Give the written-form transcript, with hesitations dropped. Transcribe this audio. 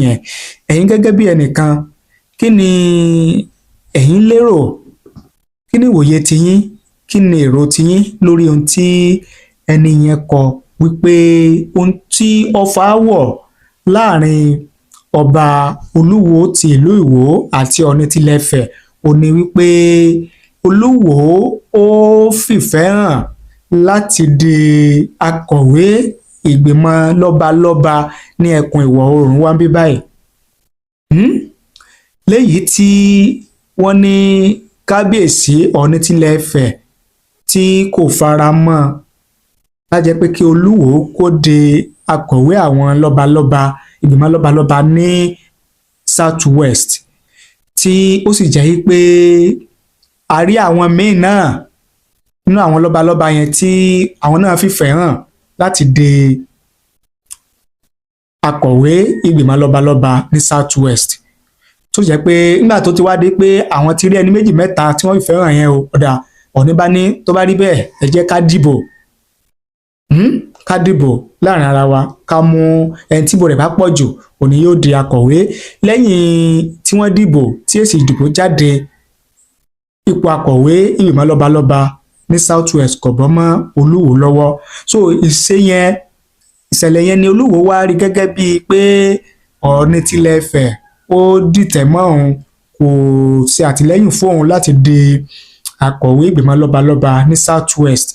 yẹn. Ẹ̀yin gẹ́gẹ́ bí ẹnìkan, kí ni ẹ̀yin lérò, kí ni ìwòye tiyín, kí ni èrò tiyín lórí ohun tí ẹni yẹn kọ wípé ohun tí ó fa ááwọ̀ láàrin ọba Olúwo ti ìlú Ìwó àti Ọọ̀ni tilẹ̀ Ifẹ̀ ó ní wípé Olúwo ó fìfẹ́ hàn láti di akọ̀wé ìgbìmọ̀ lọ́balọ́ba ní ẹkùn ìwọ̀ oòrùn wa bí báyìí. Léyìí tí wọ́n ní kábíyèsí Ọọ̀ni tilẹ̀ Ifẹ̀ tí kò fara mọ́ lájẹ́ pé kí Olúwo kó di akọ̀wé àwọn lọ́balọ́ba ìgbìmọ̀ lọ́balọ́ba ní South West, tí ó sì jẹ́ pé a rí àwọn míì náà nínú àwọn lọ́balọ́ba yẹn tí àwọn náà fìfẹ́ hàn láti di akọ̀wé ìgbìmọ̀ lọ́balọ́ba ní South West, tó jẹ́ pé nígbà tó ti wá dé pé àwọn ti rí ẹni méjì mẹ́ta tí wọ́n fìfẹ́ hàn yẹn o, ọ̀dà Ọọ̀ni bá ní tó bá rí bẹ́ẹ̀ ẹ jẹ́ ká dìbò láàrin ara wa, ká mú ẹni tí ìbò rẹ̀ bá pọ̀ jù òní yóò di akọ̀wé. Lẹ́yìn tí wọ́n dìbò tí èsì ìdìbò jáde, ipò akọ̀wé ìgbìmọ̀ lọ́balọ́ba ní South West kò bọ́ mọ́ Olúwo lọ́wọ́. So ìṣẹ̀lẹ̀ yẹn ni Olúwo wá rí gẹ́gẹ́ bíi pé Ọọ̀ni tilẹ̀ Ifẹ̀ ó dìtẹ̀ mọ́ òun, kò ṣe àtìlẹ́yìn fún òun láti di akọ̀wé ìgbìmọ̀ lọ́balọ́ba ní South West.